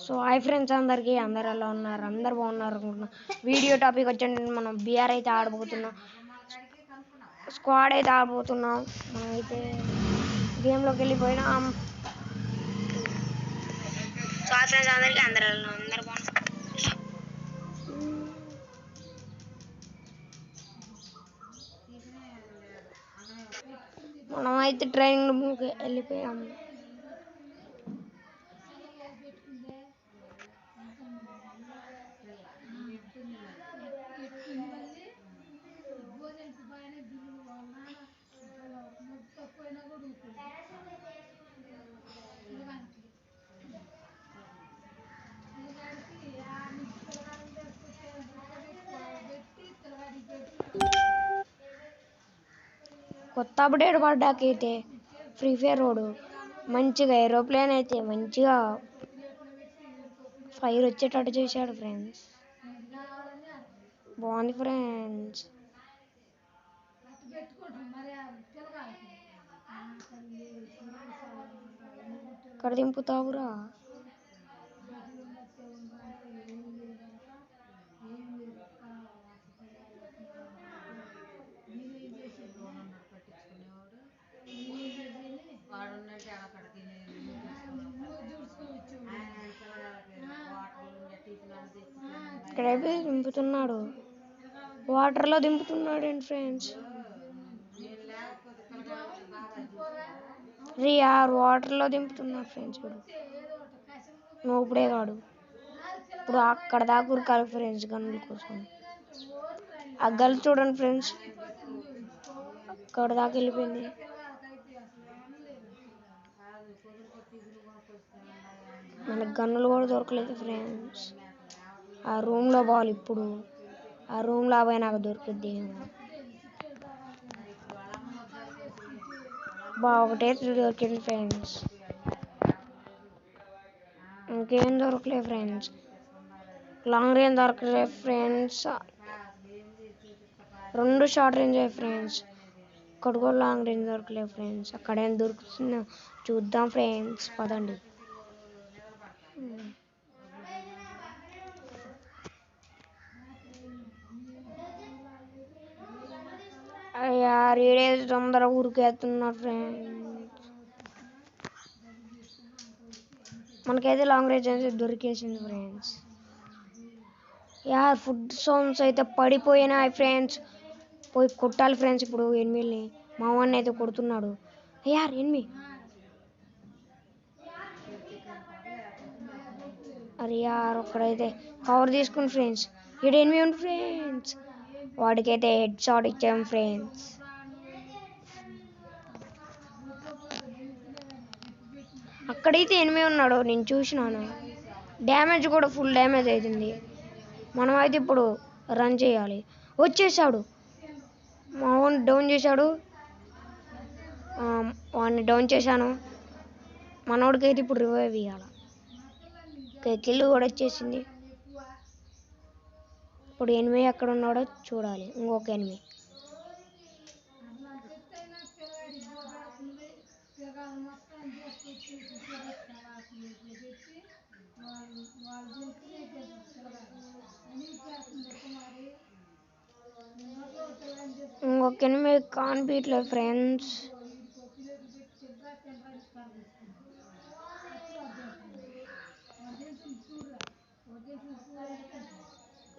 So hi friends అందరికీ అందరు ఎలా ఉన్నారు? అందరు బాగున్నారు అనుకుంటున్నా. వీడియో టాపిక్ వచ్చి మనం బిఆర్ అయితే ఆడబోతున్నాం, స్క్వాడ్ అయితే ఆడబోతున్నాం. మనం అయితే గేమ్లోకి వెళ్ళిపోయినాం. సో హాయ్ ఫ్రెండ్స్ అందరికీ అందరు బాగున్నారు. మనం అయితే ట్రైనింగ్ వెళ్ళిపోయాము. కొత్త అప్డేట్ పడ్డాకైతే ఫ్రీ ఫైర్ రోడ్ మంచిగా ఏరోప్లేన్ అయితే మంచిగా ఫైర్ వచ్చేటట్టు చేశాడు ఫ్రెండ్స్. బాగుంది ఫ్రెండ్స్. ఇక్కడ దింపుతావురా. ఇక్కడైతే దింపుతున్నాడు, వాటర్లో దింపుతున్నాడు ఏంటి ఫ్రెండ్స్. రియార్ వాటర్లో దింపుతున్నాడు ఫ్రెండ్స్. నువ్వు ఇప్పుడే కాడు, ఇప్పుడు అక్కడ దాకా ఉరకాలి ఫ్రెండ్స్ గన్నుల కోసం. ఆ గల్ చూడండి ఫ్రెండ్స్, అక్కడ దాకా వెళ్ళిపోయింది. మనకు గన్నులు కూడా దొరకలేదు ఫ్రెండ్స్. ఆ రూమ్లో బాల్ ఇప్పుడు ఆ రూమ్లో పోయి నాకు దొరుకుద్ది. ఒకటే దొరికింది ఫ్రెండ్స్, ఇంకేం దొరకలేదు ఫ్రెండ్స్. లాంగ్ రేంజ్ దొరకలేదు ఫ్రెండ్స్, 2 షార్ట్ రేంజ్ ఫ్రెండ్స్. ఇక్కడ కూడా లాంగ్ రేంజ్ దొరకలేదు ఫ్రెండ్స్. అక్కడేం దొరుకుతుందో చూద్దాం ఫ్రెండ్స్, పదండి. రీడేజ్ తొందరగా ఉరికేస్తున్నారు ఫ్రెండ్స్. మనకైతే లాంగ్ రేంజ్ అయితే దొరికేసింది ఫ్రెండ్స్. ఫుడ్ సౌండ్స్ అయితే పడిపోయినాయి ఫ్రెండ్స్. పోయి కొట్టాలి ఫ్రెండ్స్ ఇప్పుడు ఎనిమిల్ని. మా వాడిని అయితే కొడుతున్నాడు. ఎనిమి అరే ఒక్కడైతే కవర్ తీసుకుని ఫ్రెండ్స్. ఇక్కడ ఎనిమి ఉంది ఫ్రెండ్స్, వాడికైతే హెడ్ షాట్ ఇచ్చాం ఫ్రెండ్స్. అక్కడైతే ఎనిమి ఉన్నాడు, నేను చూసినాను. డ్యామేజ్ కూడా ఫుల్ డ్యామేజ్ అవుతుంది. మనం అయితే ఇప్పుడు రన్ చేయాలి. వచ్చేసాడు, మా వాడిని డౌన్ చేశాడు. వాడిని డౌన్ చేశాను. మనోడికైతే ఇప్పుడు రివైవ్ ఇవ్వాలి. కిల్ కూడా వచ్చేసింది. ఇప్పుడు ఎనిమి ఎక్కడ ఉన్నాడో చూడాలి. ఇంకొక ఎనిమి కనిపించలేదు ఫ్రెండ్స్.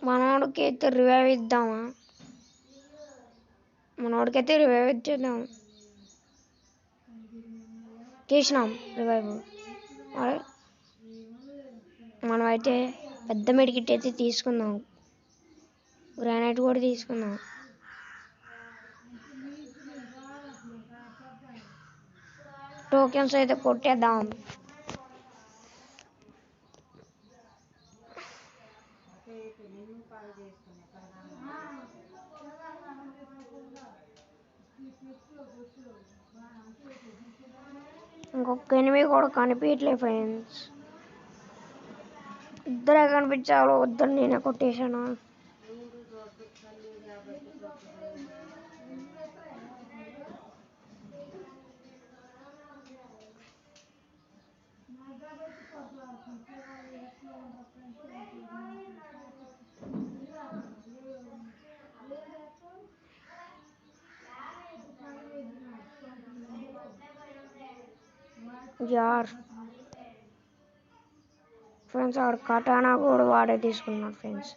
మనోడికి అయితే రివైవ్ ఇద్దామా? మనోడికైతే రివైవ్ ఇచ్చేద్దాం. చేసినాం రివైవ్. మనం అయితే పెద్ద మెడికిట్ అయితే తీసుకుందాం, గ్రానైట్ కూడా తీసుకుందాం. టోకెన్స్ అయితే కొట్టేద్దాం. ఇంకొక ఎనిమిది కూడా కనిపించట్లేదు ఫ్రెండ్స్. ఇద్దరే కనిపించాలో వద్దని నేనే కొట్టేశాను. యార్ ఫ్రెండ్స్ ఆడు కటానా కూడా వాడే తీసుకున్నాడు ఫ్రెండ్స్.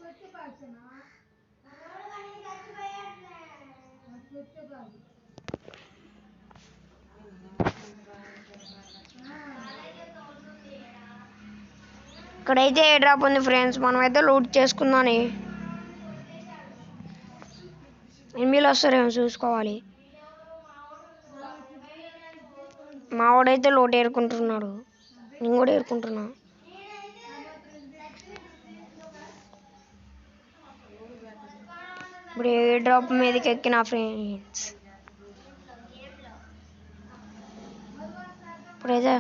ఇక్కడైతే ఏ డ్రాప్ ఉంది ఫ్రెండ్స్, మనమైతే లూట్ చేసుకుందాని. ఎనిమిదిలు వస్తారేమో చూసుకోవాలి. మా వాడైతే లోటు ఏరుకుంటున్నాడు, నేను కూడా ఏరుకుంటున్నా. ఇప్పుడు ఏ డ్రాప్ మీదకి ఎక్కిన ఫ్రెండ్స్, ఇప్పుడైతే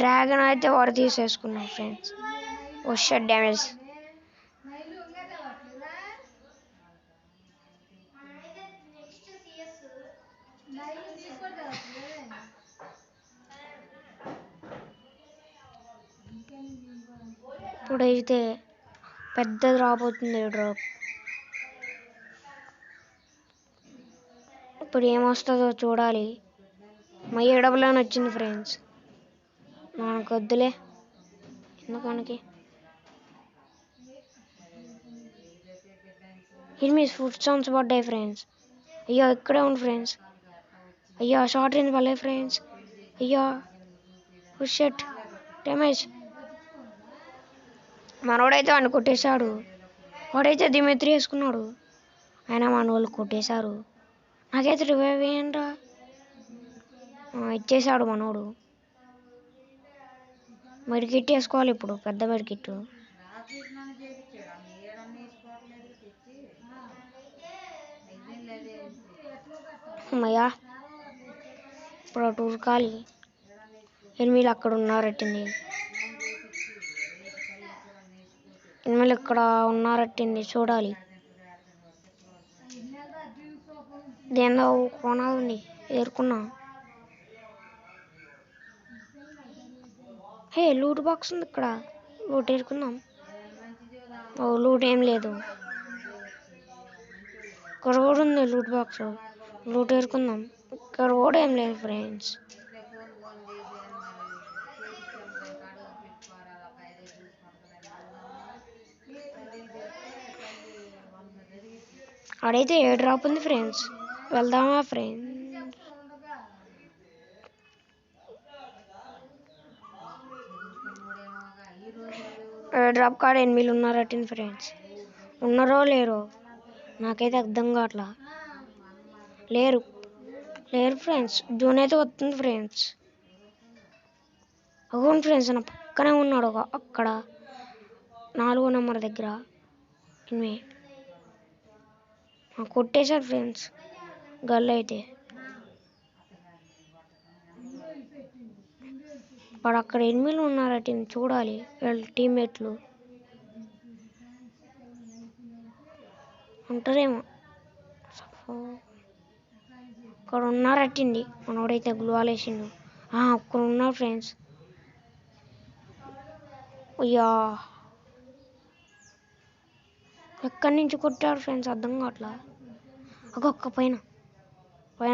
డ్రాగన్ అయితే వాడు తీసేసుకున్నాం ఫ్రెండ్స్. ఓ షట్ డ్యామేజ్. ఇప్పుడైతే పెద్దది రాబోతుంది డ్రాప్. ఇప్పుడు ఏమొస్తుందో చూడాలి. మా ఏడబులని వచ్చింది ఫ్రెండ్స్, మనకు వద్దులే ఎందుకు మనకి. ఎనిమిది ఫుడ్ సౌండ్స్ పడ్డాయి ఫ్రెండ్స్. అయ్యో ఇక్కడే ఉంది ఫ్రెండ్స్. అయ్యో షార్ట్ రేంజ్ పడలే ఫ్రెండ్స్. అయ్యో షట్ డ్యామేజ్. మనోడైతే వాడిని కొట్టేశాడు. వాడైతే దిమెత్రి వేసుకున్నాడు, అయినా మన వాళ్ళు కొట్టేశారు. నాకైతే రివైవ్ వేయండిరా. ఇచ్చేసాడు మనోడు. మెడికిట్ వేసుకోవాలి ఇప్పుడు, పెద్ద మెడికిట్. అమ్మయ్యా ఇప్పుడు టూర్ కాలి. ఎనిమిది అక్కడ ఉన్నారట్టింది, ఎనిమిది ఇక్కడ ఉన్నారట్టింది చూడాలి. దేందో కోనా ఉంది ఏరుకున్నా. హే లూట్ బాక్స్ ఉంది ఇక్కడ, లూట్ ఏరుకుందాం. ఓ లూట్ ఏం లేదు, ఇక్కడ కూడా ఉంది లూట్ బాక్స్, లూట్ ఏరుకుందాం. ఇక్కడ కూడా ఏం లేదు ఫ్రెండ్స్. ఆడైతే ఏ డ్రాప్ ఉంది ఫ్రెండ్స్, వెళ్దామా ఫ్రెండ్స్? ఏ డ్రాప్ కాడ ఎనిమిది ఉన్నారట్టింది ఫ్రెండ్స్. ఉన్నారో లేరో నాకైతే అర్థం కావట్లా. లేరు లేరు ఫ్రెండ్స్. జూన్ అయితే వస్తుంది ఫ్రెండ్స్. అవును ఫ్రెండ్స్, నా పక్కనే ఉన్నాడు అక్కడ 4వ నెంబర్ దగ్గర. కొట్టేశాడు ఫ్రెండ్స్ గల్ అయితే. వాడు అక్కడ ఎనిమిదిలు ఉన్నారట చూడాలి, వీళ్ళ టీమ్మేట్లు ఉంటారేమో. ఇక్కడ ఉన్నారట్టింది, మనోడైతే గ్లూవాల్ వేసిండు. అక్కడ ఉన్నారు ఫ్రెండ్స్. అయ్యా ఎక్కడి నుంచి కొట్టారు ఫ్రెండ్స్ అర్థం కావట్లా. ఒక్కొక్క పైన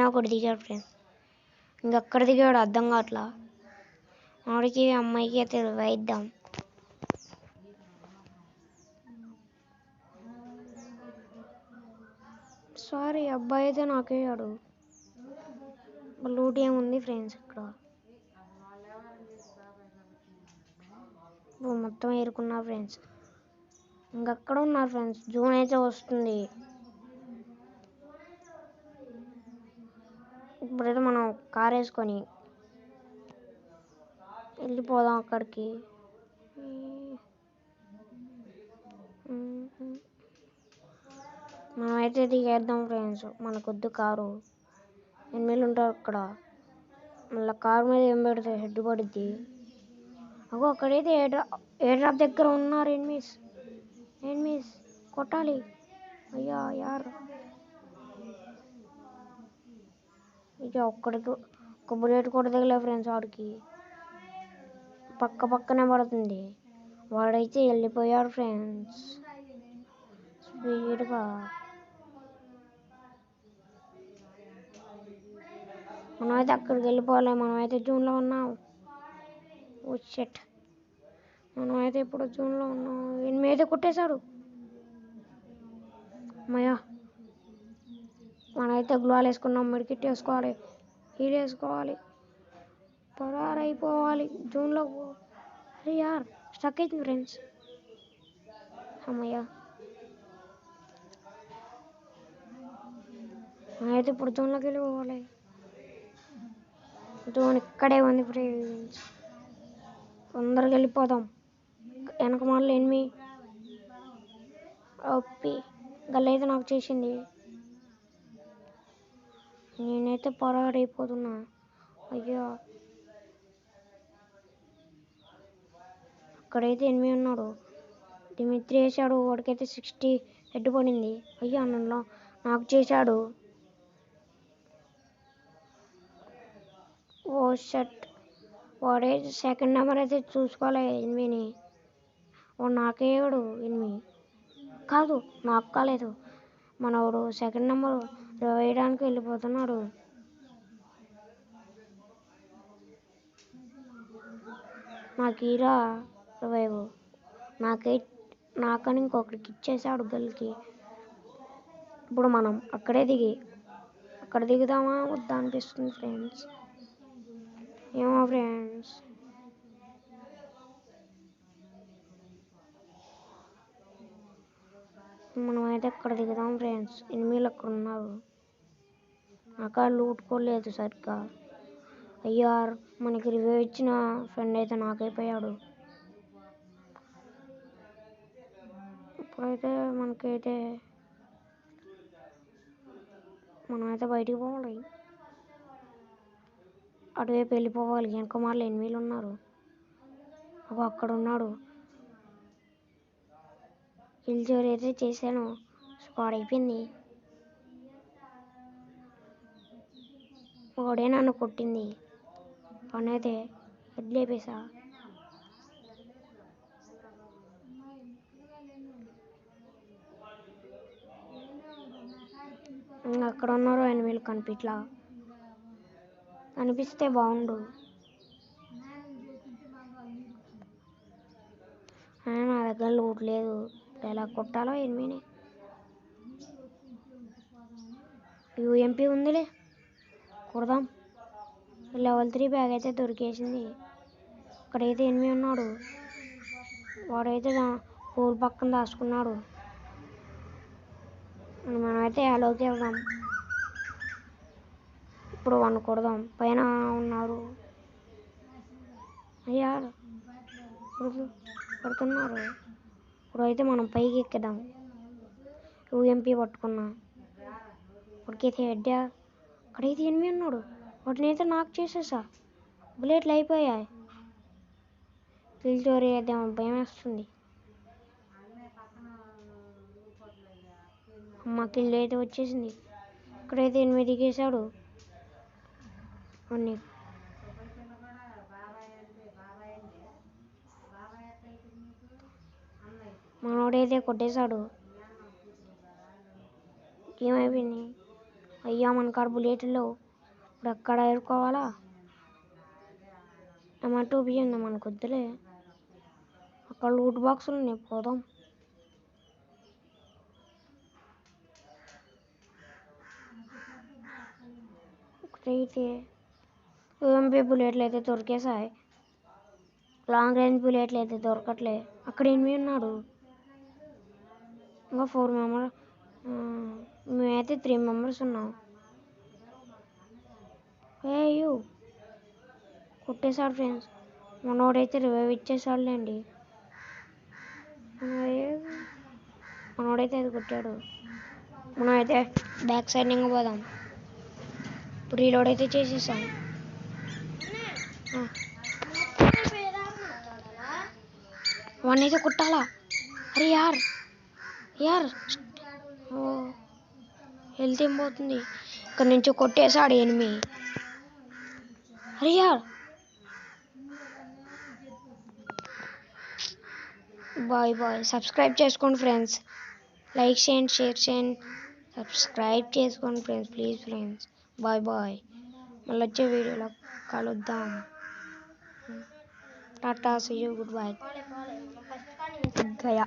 ఒకటి దిగాడు ఫ్రెండ్స్, ఇంకెక్కడ దిగాడు అర్థం కావట్లా. వాడికి అమ్మాయికి అయితే వేద్దాం. సారీ అబ్బాయి అయితే నాకేయాడు. లూట్ ఏముంది ఫ్రెండ్స్ ఇక్కడ, మొత్తం ఏరుకున్నారు ఫ్రెండ్స్. ఇంకెక్కడ ఉన్నారు ఫ్రెండ్స్. జూన్ అయితే వస్తుంది. ఇప్పుడైతే మనం కార్ వేసుకొని వెళ్ళిపోదాం అక్కడికి. మనమైతే దిగేద్దాం ఫ్రెండ్స్, మనకొద్దు కారు. ఎనిమిదిలు ఉంటారు అక్కడ, మళ్ళీ కారు మీద ఏం పెడితే హెడ్ పడుద్ది. అక్కడైతే ఏ డ్రాప్ దగ్గర ఉన్నారు ఎనిమిస్ కొట్టాలి. అయ్యా యార్ ఇక ఒక్క బుల్లెట్ కూడా దిగలే ఫ్రెండ్స్. వాడికి పక్కనే పడుతుంది. వాడైతే వెళ్ళిపోయాడు ఫ్రెండ్స్ స్పీడ్గా. మనమైతే అక్కడికి వెళ్ళిపోవాలి, మనమైతే జూన్లో ఉన్నాం. ఓ షట్, మనం అయితే ఇప్పుడు జూన్లో ఉన్నాం. ఎనిమిది అయితే కొట్టేశాడు. అమ్మయ్యా, మనమైతే గ్లోవాల్ వేసుకున్నాం, మెడికిట్ వేసుకోవాలి, హీల్ వేసుకోవాలి, పరారైపోవాలి జూన్లో. అరే యార్, స్టక్ అవుతుంది ఫ్రెండ్స్. అమ్మయ్యా, మనమైతే ఇప్పుడు జూన్లోకి వెళ్ళిపోవాలి. జూన్ ఇక్కడే ఉంది ఫ్రెండ్స్, తొందరగా వెళ్ళిపోదాం. వెనక మాటలు ఎనిమి ఒప్పి గల్లైతే నాకు చేసింది. నేనైతే పరారైపోతున్నా. అయ్యో, అక్కడైతే ఎనిమిది ఉన్నాడు. డిమిత్రి వేసాడు, వాడికైతే 60 హెడ్ పడింది. అయ్యో, నన్ను నాకు చేశాడు. ఓ షట్, వాడైతే సెకండ్ నెంబర్ అయితే చూసుకోవాలి ఎనిమిదిని. వాడు నాకేవాడు ఎనిమిది కాదు, నాకు కాలేదు. మనవాడు సెకండ్ నెంబర్ వేయడానికి వెళ్ళిపోతున్నాడు. నాకు ఈరా రివైవ్ నాకని ఇంకొకరికి ఇచ్చేసాడు గల్కి. ఇప్పుడు మనం అక్కడే అక్కడ దిగుదామా వద్దా అనిపిస్తుంది ఫ్రెండ్స్. ఏమో ఫ్రెండ్స్, మనమైతే అక్కడ దిగుదాం ఫ్రెండ్స్. ఎనిమిదిలు అక్కడ ఉన్నారు, అక్కడ లూటుకోలేదు సరిగ్గా. అయ్యా, మనకి రివ్యూ ఇచ్చిన ఫ్రెండ్ అయితే నాకైపోయాడు. ఇప్పుడైతే మనమైతే బయటికి పోవాలి, అటువైపు వెళ్ళిపోవాలి. వెనక మార్లు ఎనిమిదిలు ఉన్నారు. అక్కడ ఉన్నాడు. కిల్ చోరీ అయితే చేశాను, స్క్వాడ్ అయిపోయింది. వాడే నన్ను కొట్టింది, పని అయితే హెడ్ లేపేసా. అక్కడ ఉన్నారు ఎనిమిదిలు కనిపించలా. కనిపిస్తే బాగుండు. నా దగ్గర లూట్ లేదు, ఎలా కొట్టాలో ఎనిమిది. యూఎంపీ ఉందిలే, కొడదాం. లెవెల్ 3 బ్యాగ్ అయితే దొరికేసింది. అక్కడైతే ఎనిమిది ఉన్నాడు, వాడైతే పూల్ పక్కన దాచుకున్నాడు. మనమైతే అలోకి వెళ్దాం. ఇప్పుడు వన్ కొడదాం. పైన ఉన్నారు, అయ్యా కొడుతున్నారు. ఇప్పుడైతే మనం పైకి ఎక్కిద్దాం. యూఎంపీ పట్టుకున్నా, ఇప్పటికైతే హెడ్డా. అక్కడైతే ఎనిమిది ఉన్నాడు, వాటినైతే నాకు చేసేసా. బుల్లెట్లు అయిపోయాయి. కిల్ చోరీ అయితే భయం వేస్తుంది. అమ్మ, కిల్ అయితే వచ్చేసింది. ఇక్కడైతే ఎనిమిది దిగేశాడు. అన్నీ మనోడైతే కొట్టేశాడు. ఏమైపోయింది? అయ్యా, మన కాడ బుల్లెట్లు ఇప్పుడు ఎక్కడ ఎదుర్కోవాలా? ఏమన్నా టూపీ ఉంది మనకు వద్దులే. అక్కడ లూట్ బాక్సులు ఉన్నాయి, పోదాం. ఇక్కడైతే యూఎంపీ బుల్లెట్లు అయితే దొరికేసాయి, లాంగ్ రేంజ్ బుల్లెట్లు అయితే దొరకట్లే. అక్కడ ఎనిమిది ఉన్నాడు, ఇంకా 4 మెంబర్స్. మేమైతే 3 మెంబర్స్ ఉన్నాం. యూ కొట్టేశాడు ఫ్రెండ్స్. మనోడైతే రివైవ్ ఇచ్చేసాడులేండి. మనోడైతే అది కొట్టాడు. మనమైతే బ్యాక్ సైడ్ ఇంకా పోదాం. ఇప్పుడు రీలోడ్ అయితే చేసేసాం. వన్ అయితే కొట్టాలా? అరే యార్ హెల్త్ ఏం పోతుంది. ఇక్కడ నుంచి కొట్టేశాడు ఎనిమిది. అరే యార్, బాయ్. సబ్స్క్రైబ్ చేసుకోండి ఫ్రెండ్స్, లైక్ చేయండి, షేర్ చేయండి, సబ్స్క్రైబ్ చేసుకోండి ఫ్రెండ్స్, ప్లీజ్ ఫ్రెండ్స్. బాయ్. మళ్ళీ వచ్చే వీడియోలో కలుద్దాం. टाटा, सी यू, गुड बाय, गया।